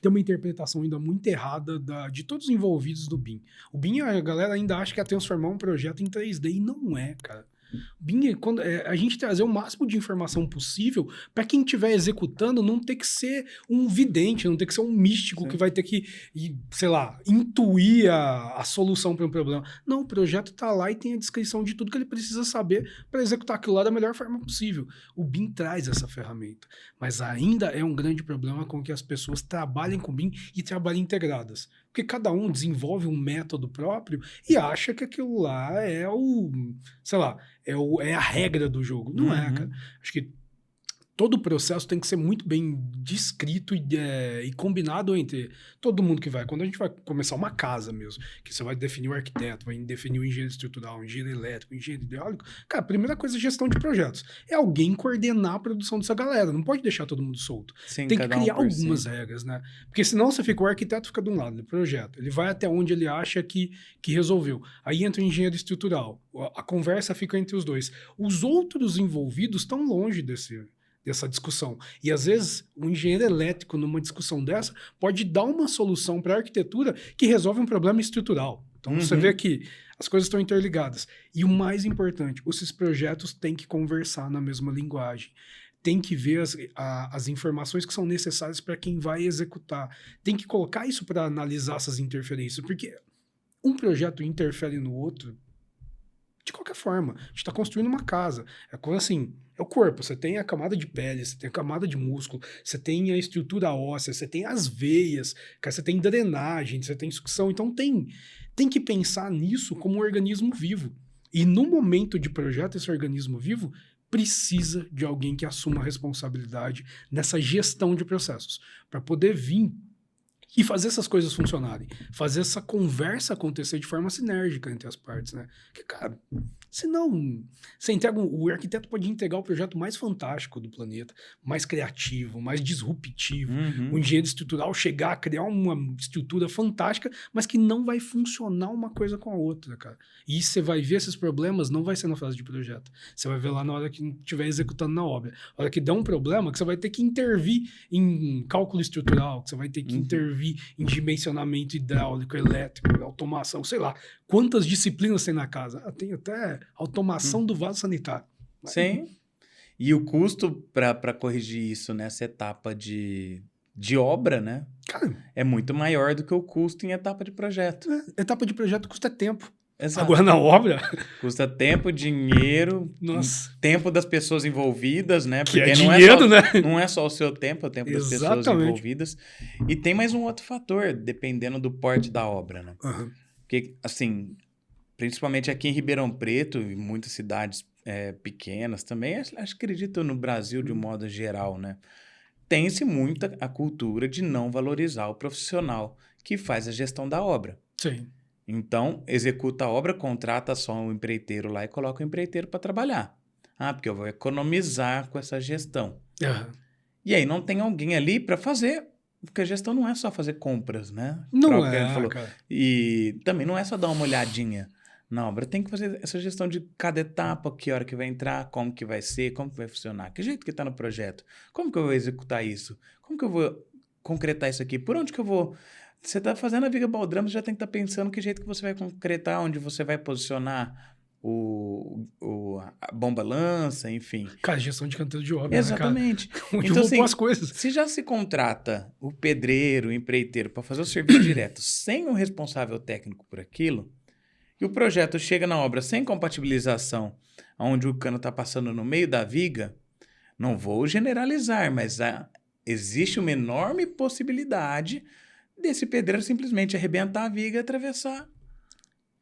tem uma interpretação ainda muito errada de todos os envolvidos do BIM. O BIM, a galera ainda acha que é transformar um projeto em 3D e não é, cara. BIM, a gente trazer o máximo de informação possível para quem estiver executando não ter que ser um vidente, não ter que ser um místico que Sim. vai ter que, sei lá, intuir a solução para um problema. Não, o projeto está lá e tem a descrição de tudo que ele precisa saber para executar aquilo lá da melhor forma possível. O BIM traz essa ferramenta, mas ainda é um grande problema com que as pessoas trabalhem com BIM e trabalhem integradas. Porque cada um desenvolve um método próprio e acha que aquilo lá é sei lá, é a regra do jogo. Não é, cara. Uhum. Acho que todo o processo tem que ser muito bem descrito e combinado entre todo mundo que vai. Quando a gente vai começar uma casa mesmo, que você vai definir o arquiteto, vai definir o engenheiro estrutural, o engenheiro elétrico, o engenheiro hidráulico, cara, a primeira coisa é gestão de projetos. É alguém coordenar a produção dessa galera. Não pode deixar todo mundo solto. Sim, Tem que cada um criar por algumas si. regras, né? Porque senão o arquiteto fica de um lado, ele projeta. Ele vai até onde ele acha que resolveu. Aí entra o engenheiro estrutural. A conversa fica entre os dois. Os outros envolvidos estão longe dessa discussão. E às vezes o engenheiro elétrico numa discussão dessa pode dar uma solução para a arquitetura que resolve um problema estrutural. Então você vê Uhum. que as coisas estão interligadas. E o mais importante, esses projetos têm que conversar na mesma linguagem. Tem que ver as informações que são necessárias para quem vai executar. Tem que colocar isso para analisar essas interferências, porque um projeto interfere no outro de qualquer forma. A gente está construindo uma casa. É coisa assim, é o corpo. Você tem a camada de pele, você tem a camada de músculo, você tem a estrutura óssea, você tem as veias, cara, você tem drenagem, você tem sucção. Então tem que pensar nisso como um organismo vivo. E no momento de projeto, esse organismo vivo precisa de alguém que assuma a responsabilidade nessa gestão de processos, para poder vir e fazer essas coisas funcionarem. Fazer essa conversa acontecer de forma sinérgica entre as partes, né? Porque, cara, senão... o arquiteto pode entregar o projeto mais fantástico do planeta, mais criativo, mais disruptivo. O Uhum. engenheiro estrutural chegar a criar uma estrutura fantástica, mas que não vai funcionar uma coisa com a outra, cara. E você vai ver esses problemas, não vai ser na fase de projeto. Você vai ver lá na hora que estiver executando na obra. A hora que der um problema, que você vai ter que intervir em cálculo estrutural, que você vai ter que Uhum. intervir em dimensionamento hidráulico, elétrico, automação, sei lá. Quantas disciplinas tem na casa? Ah, tem até automação Uhum. do vaso sanitário. Sim. E o custo para corrigir isso nessa etapa de obra, né? Cara, É muito maior do que o custo em etapa de projeto. etapa de projeto custa tempo. Agora Exato. na obra, Custa tempo, dinheiro, nossa, tempo das pessoas envolvidas, né? que é Porque dinheiro, né? não é só o seu tempo, é o tempo das pessoas Exatamente. envolvidas. E tem mais um outro fator, dependendo do porte da obra, né? Uhum. Porque, assim, principalmente aqui em Ribeirão Preto e muitas cidades pequenas também, acredito no Brasil de um modo geral, né? Tem-se muita a cultura de não valorizar o profissional que faz a gestão da obra. Sim. Então, executa a obra, contrata só um empreiteiro lá e coloca o empreiteiro para trabalhar. Ah, porque eu vou economizar com essa gestão. Uhum. E aí não tem alguém ali para fazer, porque a gestão não é só fazer compras, né? O Não próprio que a gente é, falou. cara. E também não é só dar uma olhadinha na obra, tem que fazer essa gestão de cada etapa, que hora que vai entrar, como que vai ser, como que vai funcionar, que jeito que está no projeto, como que eu vou executar isso, como que eu vou concretar isso aqui, por onde que eu vou... Você está fazendo a viga baldrama, você já tem que estar pensando que jeito que você vai concretar, onde você vai posicionar a bomba-lança, enfim. Cara, gestão de canteiro de obra, né, cara? Exatamente. Onde eu Então, vou pôr as assim, coisas. se já se contrata o pedreiro, o empreiteiro para fazer o serviço direto sem um responsável técnico por aquilo, e o projeto chega na obra sem compatibilização, onde o cano está passando no meio da viga, não vou generalizar, mas existe uma enorme possibilidade desse pedreiro simplesmente arrebentar a viga e atravessar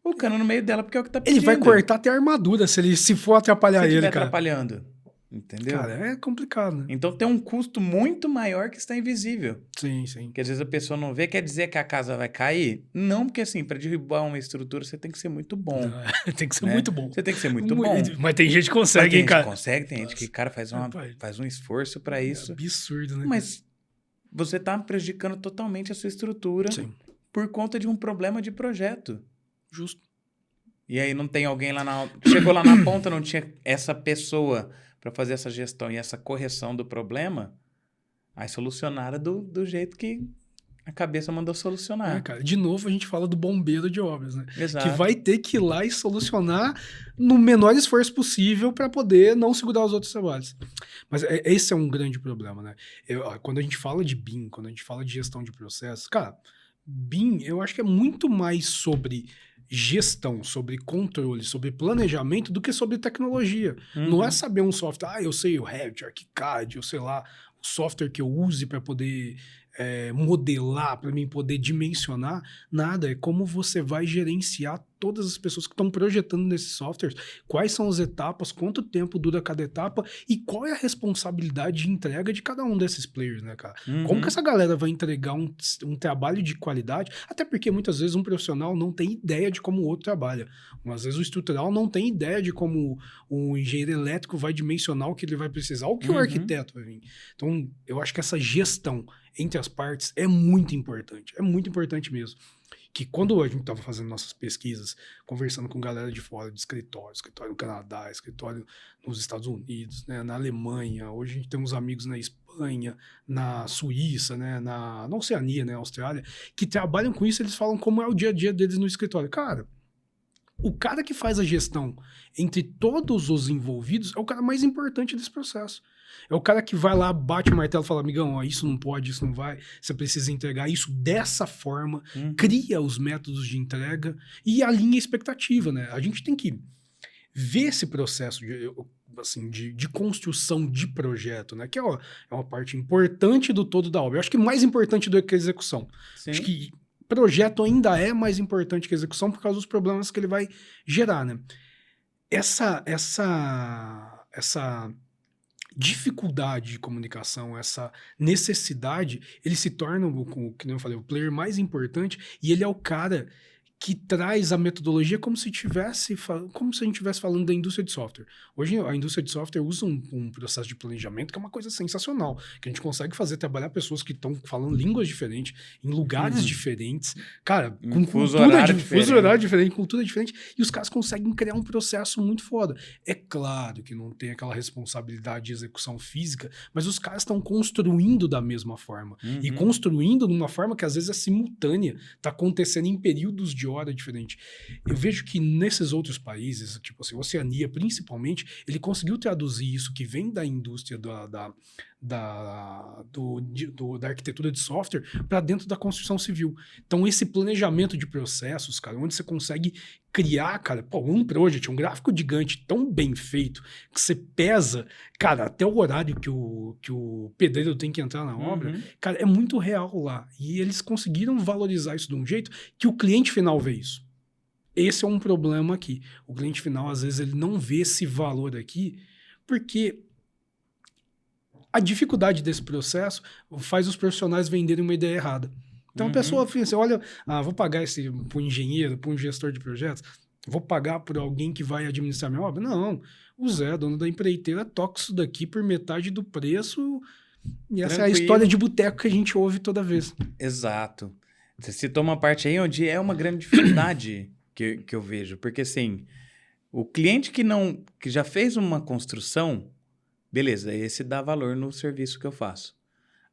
o cano no meio dela, porque é o que está Ele vai pedindo. cortar até a armadura se for Se atrapalhar estiver ele, cara. atrapalhando. Entendeu? Cara, é complicado, né? Então tem um custo muito maior que está invisível. Sim, sim. Que às vezes a pessoa não vê, quer dizer que a casa vai cair? Não, porque assim, para derrubar uma estrutura você tem que ser muito bom, Não, tem que ser né? muito bom. Você tem que ser muito bom. Mas tem gente que Mas consegue, tem hein, gente que cara? consegue, tem gente que, Nossa, cara, rapaz, faz um esforço para é isso. absurdo, né, cara? Mas você está prejudicando totalmente a sua estrutura Sim, por conta de um problema de projeto. justo. E aí não tem alguém lá na... Chegou lá na ponta, não tinha essa pessoa para fazer essa gestão e essa correção do problema, aí solucionaram do jeito que A cabeça mandou solucionar. Cara, de novo a gente fala do bombeiro de obras, né? Exato. Que vai ter que ir lá e solucionar no menor esforço possível para poder não segurar os outros trabalhos. Mas esse é um grande problema, né? Quando a gente fala de BIM, quando a gente fala de gestão de processos, cara, BIM eu acho que é muito mais sobre gestão, sobre controle, sobre planejamento do que sobre tecnologia. Não é saber um software, eu sei o Revit, ArchiCAD, eu sei lá, o software que eu use para poder modelar, para mim poder dimensionar, nada. É como você vai gerenciar todas as pessoas que estão projetando nesses softwares, quais são as etapas, quanto tempo dura cada etapa e qual é a responsabilidade de entrega de cada um desses players, né, cara? Como que essa galera vai entregar um trabalho de qualidade? Até porque muitas vezes um profissional não tem ideia de como o outro trabalha. Às vezes o estrutural não tem ideia de como o engenheiro elétrico vai dimensionar o que ele vai precisar, ou o que o arquiteto vai vir. Então, eu acho que essa gestão entre as partes é muito importante mesmo. Que quando a gente estava fazendo nossas pesquisas, conversando com galera de fora, de escritório no Canadá, escritório nos Estados Unidos, né, na Alemanha, hoje a gente tem uns amigos na Espanha, na Suíça, né, na Oceania, né, Austrália, que trabalham com isso, eles falam como é o dia a dia deles no escritório. Cara, o cara que faz a gestão entre todos os envolvidos é o cara mais importante desse processo. É o cara que vai lá, bate o martelo e fala, amigão, ó, isso não pode, isso não vai, você precisa entregar isso dessa forma, cria os métodos de entrega e alinha a expectativa, né? A gente tem que ver esse processo de construção de projeto, né? Que é uma parte importante do todo da obra. Eu acho que mais importante do que a execução. Sim. Acho que projeto ainda é mais importante que a execução por causa dos problemas que ele vai gerar, né? Essa dificuldade de comunicação, essa necessidade, ele se torna, que nem eu falei, o player mais importante e ele é o cara que traz a metodologia como se a gente estivesse falando da indústria de software. Hoje, a indústria de software usa um processo de planejamento que é uma coisa sensacional, que a gente consegue fazer trabalhar pessoas que estão falando línguas diferentes, em lugares diferentes, cara, com fuso horário diferente, cultura diferente, e os caras conseguem criar um processo muito foda. É claro que não tem aquela responsabilidade de execução física, mas os caras estão construindo da mesma forma, e construindo de uma forma que às vezes é simultânea, está acontecendo em períodos de hora diferente. Eu vejo que nesses outros países, tipo assim, Oceania principalmente, ele conseguiu traduzir isso que vem da indústria da arquitetura de software para dentro da construção civil. Então, esse planejamento de processos, cara, onde você consegue criar, cara, um project, um gráfico gigante tão bem feito que você pesa, cara, até o horário que o pedreiro tem que entrar na obra, cara, é muito real lá. E eles conseguiram valorizar isso de um jeito que o cliente final vê isso. Esse é um problema aqui. O cliente final, às vezes, ele não vê esse valor aqui, porque a dificuldade desse processo faz os profissionais venderem uma ideia errada. Então a pessoa, você olha, vou pagar para um engenheiro, para um gestor de projetos, vou pagar por alguém que vai administrar minha obra? Não, o Zé, dono da empreiteira, toca isso daqui por metade do preço e essa é a história de boteco que a gente ouve toda vez. Exato. Você citou uma parte aí onde é uma grande dificuldade que eu vejo, porque assim, o cliente que já fez uma construção, beleza, esse dá valor no serviço que eu faço.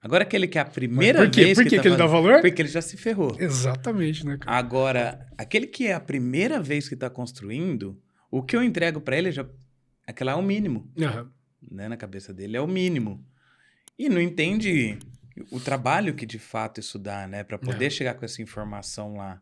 Agora, aquele que é a primeira vez Por que ele dá valor? Porque ele já se ferrou. Exatamente, né, cara? Agora, aquele que é a primeira vez que está construindo, o que eu entrego para ele, aquela é o mínimo. Né? Na cabeça dele é o mínimo. E não entende o trabalho que de fato isso dá, né? Para poder chegar com essa informação lá.